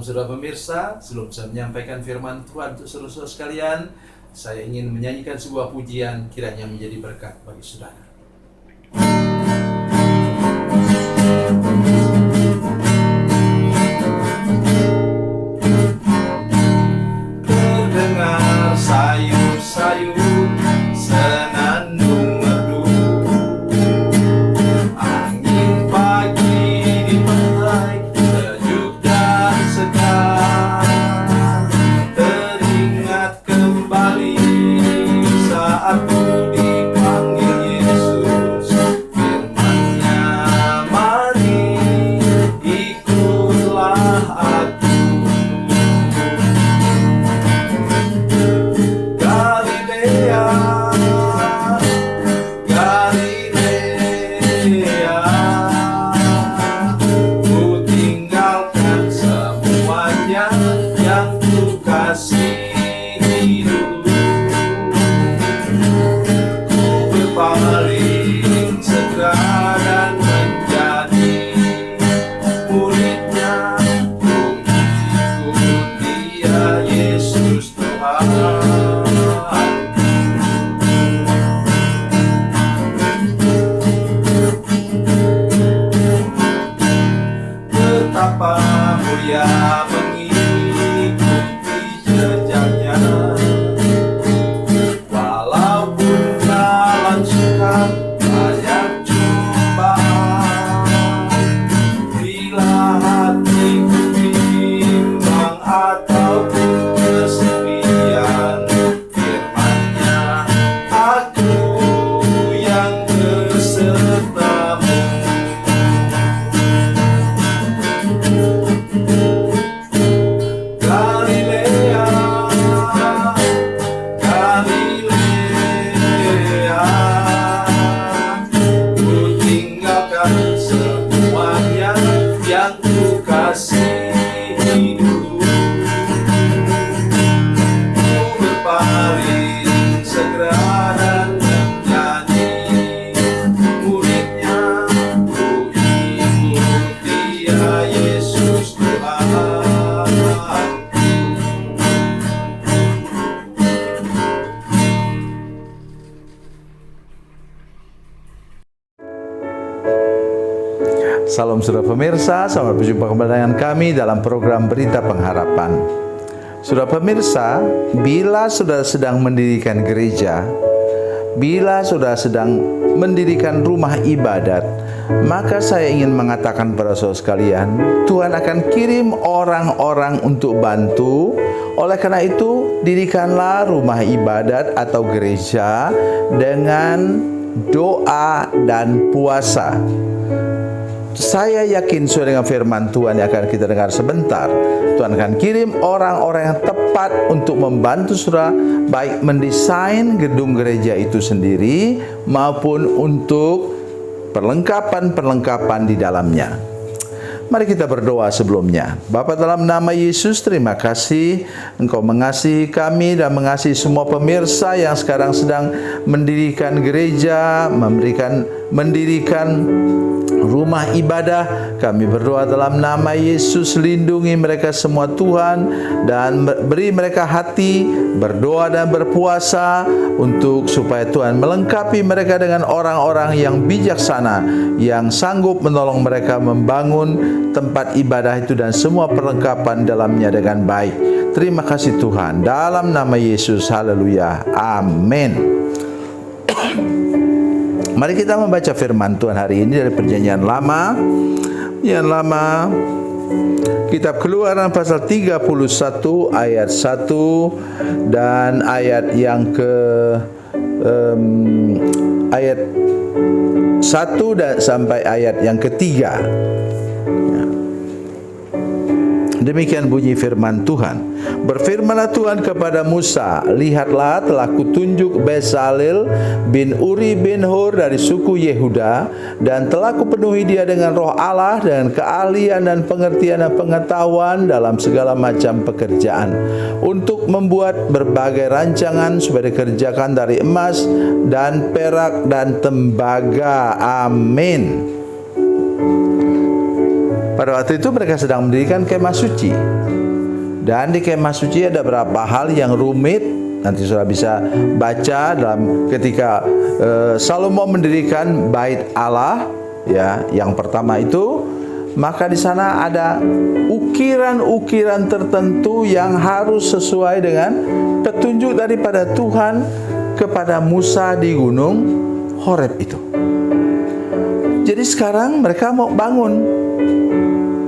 saudara pemirsa, sebelum saya menyampaikan firman Tuhan untuk saudara sekalian, saya ingin menyanyikan sebuah pujian kiranya menjadi berkat bagi saudara. Terdengar sayup-sayup senandung merdu, angin pagi di pantai sejuk dan segar. Teringat kembali saat ku dipanggil Yesus, firman-Nya, mari ikutlah aku. Galilea, Galilea, ku tinggalkan semuanya yang ku kasihi dulu. Ku berpaling segera dan menjadi murid-Nya. Ku ikut Dia, Yesus Tuhan. Betapa mulia mengikuti jejaknya, walaupun dalam suka banyak cobaan. Bila hatiku bimbang ataupun kesepian, firman-Nya, aku yang besertamu. Galilea, Galilea, ku tinggalkan semuanya yang ku kasihi dulu. Ku berpaling segera dan menjadi murid-Nya. Ku ikut Dia, Yesus Tuhan. Salam saudara pemirsa, selamat berjumpa kembali dengan kami dalam program Berita Pengharapan. Saudara pemirsa, bila saudara sedang mendirikan gereja, bila saudara sedang mendirikan rumah ibadat, maka saya ingin mengatakan pada saudara sekalian, Tuhan akan kirim orang-orang untuk bantu. Oleh karena itu, dirikanlah rumah ibadat atau gereja dengan doa dan puasa. Saya yakin sesuai dengan firman Tuhan yang akan kita dengar sebentar, Tuhan akan kirim orang-orang yang tepat untuk membantu saudara, baik mendesain gedung gereja itu sendiri maupun untuk perlengkapan-perlengkapan di dalamnya. Mari kita berdoa sebelumnya. Bapa, dalam nama Yesus, terima kasih Engkau mengasihi kami dan mengasihi semua pemirsa yang sekarang sedang mendirikan gereja, mendirikan rumah ibadah. Kami berdoa dalam nama Yesus, lindungi mereka semua Tuhan, dan beri mereka hati berdoa dan berpuasa untuk supaya Tuhan melengkapi mereka dengan orang-orang yang bijaksana, yang sanggup menolong mereka membangun tempat ibadah itu dan semua perlengkapan dalamnya dengan baik. Terima kasih Tuhan, dalam nama Yesus, haleluya, amin. Mari kita membaca firman Tuhan hari ini dari Perjanjian Lama. Yang lama, Kitab Keluaran pasal 31 ayat 1 dan ayat yang ayat 1 dan sampai ayat yang ketiga. Demikian bunyi firman Tuhan. Berfirmanlah Tuhan kepada Musa, lihatlah telah kutunjuk Bezalel bin Uri bin Hur dari suku Yehuda, dan telah kupenuhi dia dengan roh Allah, dengan keahlian dan pengertian dan pengetahuan dalam segala macam pekerjaan, untuk membuat berbagai rancangan supaya dikerjakan dari emas dan perak dan tembaga. Amin. Pada waktu itu mereka sedang mendirikan kemah suci. Dan di kemah suci ada beberapa hal yang rumit. Nanti saudara bisa baca dalam ketika Salomo mendirikan bait Allah, ya. Yang pertama itu, maka di sana ada ukiran-ukiran tertentu yang harus sesuai dengan petunjuk daripada Tuhan kepada Musa di gunung Horeb itu. Jadi sekarang mereka mau bangun.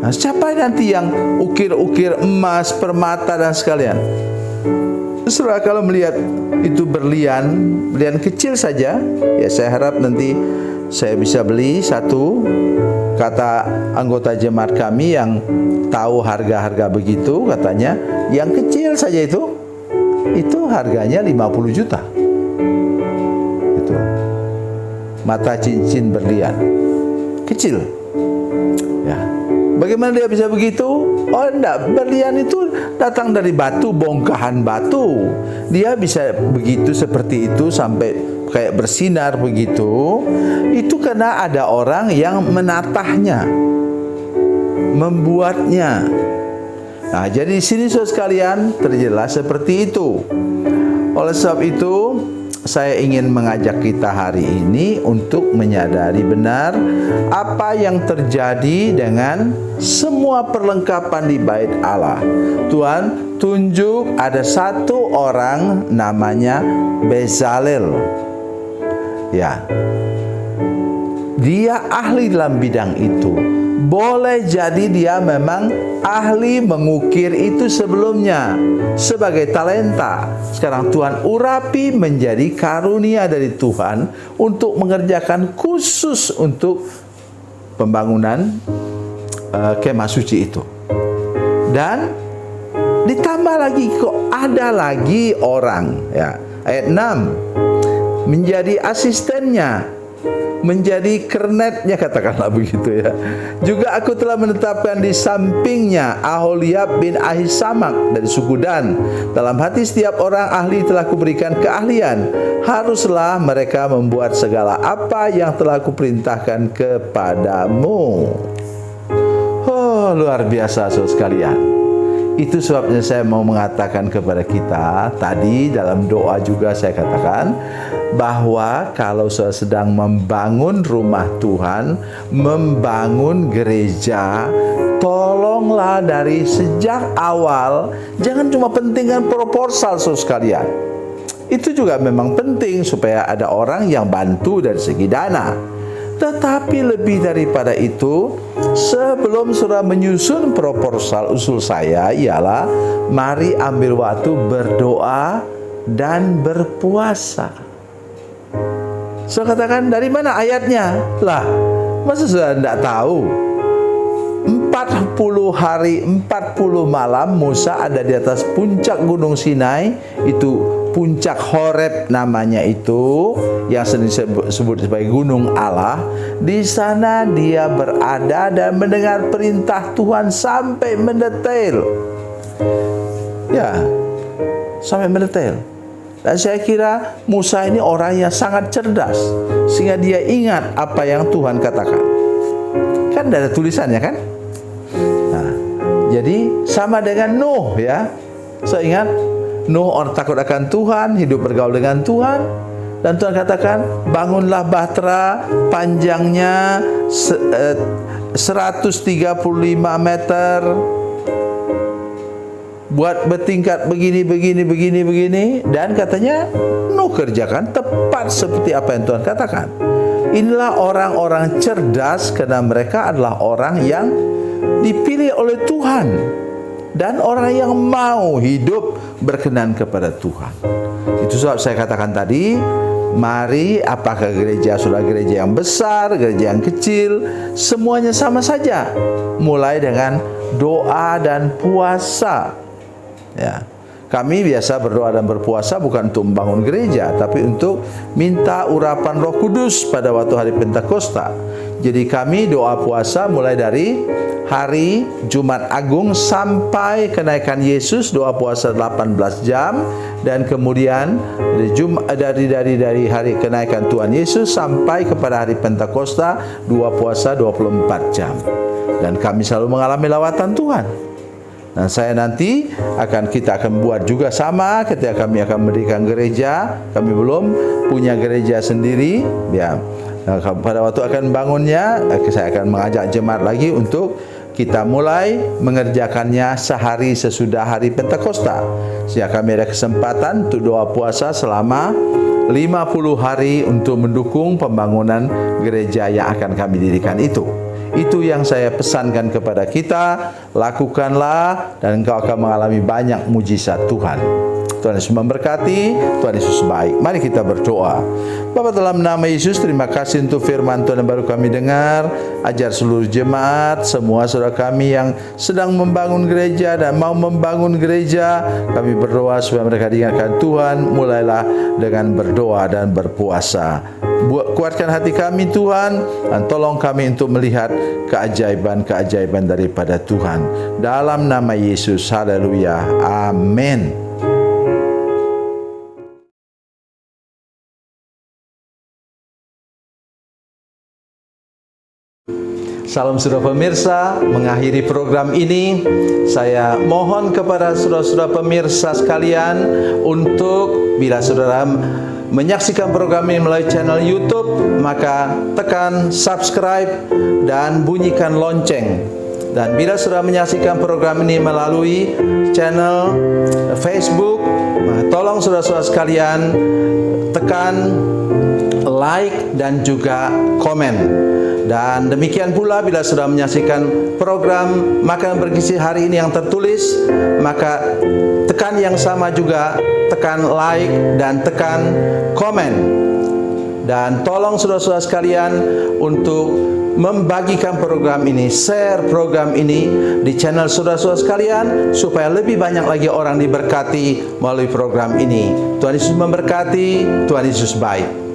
Nah, siapa nanti yang ukir-ukir emas, permata dan sekalian? Saudara, kalau melihat itu berlian kecil saja, ya saya harap nanti saya bisa beli satu. Kata anggota jemaat kami yang tahu harga-harga begitu, katanya yang kecil saja itu harganya 50 juta. Itu mata cincin berlian kecil, ya. Bagaimana dia bisa begitu? Oh enggak, berlian itu datang dari batu, bongkahan batu. Dia bisa begitu seperti itu sampai kayak bersinar begitu. Itu karena ada orang yang menatahnya, membuatnya. Nah, jadi di sini saudara sekalian terjelas seperti itu. Oleh sebab itu, saya ingin mengajak kita hari ini untuk menyadari benar apa yang terjadi dengan semua perlengkapan di bait Allah. Tuhan tunjuk ada satu orang namanya Bezalel. Ya. Dia ahli dalam bidang itu. Boleh jadi dia memang ahli mengukir itu sebelumnya sebagai talenta. Sekarang Tuhan urapi menjadi karunia dari Tuhan untuk mengerjakan khusus untuk pembangunan kemah suci itu. Dan ditambah lagi kok ada lagi orang, ya. Ayat 6, menjadi asistennya, menjadi kernetnya, katakanlah begitu, ya. Juga aku telah menetapkan di sampingnya Aholiab bin Ahisamak dari suku Dan. Dalam hati setiap orang ahli telah kuberikan keahlian. Haruslah mereka membuat segala apa yang telah kuperintahkan kepadamu. Oh, luar biasa saudara sekalian. Itu sebabnya saya mau mengatakan kepada kita, tadi dalam doa juga saya katakan, bahwa kalau saudara sedang membangun rumah Tuhan, membangun gereja, tolonglah dari sejak awal, jangan cuma pentingkan proposal saudara sekalian. Itu juga memang penting supaya ada orang yang bantu dari segi dana. Tetapi lebih daripada itu, sebelum saudara menyusun proposal usul saya ialah mari ambil waktu berdoa dan berpuasa. Saya katakan, dari mana ayatnya? Lah, masa saudara tidak tahu? 40 hari 40 malam Musa ada di atas puncak gunung Sinai, itu puncak Horeb namanya itu, yang sering disebut sebagai gunung Allah. Di sana dia berada dan mendengar perintah Tuhan sampai mendetail. Ya, sampai mendetail. Dan saya kira Musa ini orang yang sangat cerdas, sehingga dia ingat apa yang Tuhan katakan. Kan ada tulisannya kan? Nah, jadi sama dengan Nuh, ya. Saya ingat Nuh orang takut akan Tuhan, hidup bergaul dengan Tuhan. Dan Tuhan katakan, bangunlah bahtera panjangnya 135 meter, buat bertingkat begini. Dan katanya Nuh kerjakan tepat seperti apa yang Tuhan katakan. Inilah orang-orang cerdas, karena mereka adalah orang yang dipilih oleh Tuhan dan orang yang mau hidup berkenan kepada Tuhan. Itu sebab saya katakan tadi, mari, apakah gereja sudah gereja yang besar, gereja yang kecil, semuanya sama saja. Mulai dengan doa dan puasa. Ya. Kami biasa berdoa dan berpuasa bukan untuk membangun gereja, tapi untuk minta urapan Roh Kudus pada waktu hari Pentakosta. Jadi kami doa puasa mulai dari hari Jumat Agung sampai kenaikan Yesus, doa puasa 18 jam, dan kemudian dari hari kenaikan Tuhan Yesus sampai kepada hari Pentakosta, doa puasa 24 jam. Dan kami selalu mengalami lawatan Tuhan. Dan saya nanti kita akan buat juga sama ketika kami akan mendirikan gereja. Kami belum punya gereja sendiri, ya. Pada waktu akan bangunnya, saya akan mengajak jemaat lagi untuk kita mulai mengerjakannya sehari sesudah hari Pentakosta. Sehingga kami ada kesempatan untuk doa puasa selama 50 hari untuk mendukung pembangunan gereja yang akan kami dirikan itu. Itu yang saya pesankan kepada kita, lakukanlah dan engkau akan mengalami banyak mujizat Tuhan. Tuhan Yesus memberkati, Tuhan Yesus baik. Mari kita berdoa. Bapa, dalam nama Yesus, terima kasih untuk firman Tuhan yang baru kami dengar. Ajar seluruh jemaat, semua saudara kami yang sedang membangun gereja dan mau membangun gereja, kami berdoa supaya mereka diingatkan Tuhan. Mulailah dengan berdoa dan berpuasa. Kuatkan hati kami Tuhan, dan tolong kami untuk melihat keajaiban-keajaiban daripada Tuhan. Dalam nama Yesus, haleluya, amin. Salam saudara pemirsa, mengakhiri program ini saya mohon kepada saudara-saudara pemirsa sekalian untuk bila saudara menyaksikan program ini melalui channel YouTube, maka tekan subscribe dan bunyikan lonceng. Dan bila saudara menyaksikan program ini melalui channel Facebook, tolong saudara-saudara sekalian tekan like dan juga komen. Dan demikian pula bila sudah menyaksikan program Makanan Bergizi hari ini yang tertulis, maka tekan yang sama juga, tekan like dan tekan komen. Dan tolong saudara-saudara sekalian untuk membagikan program ini, share program ini di channel saudara-saudara sekalian, supaya lebih banyak lagi orang diberkati melalui program ini. Tuhan Yesus memberkati, Tuhan Yesus baik.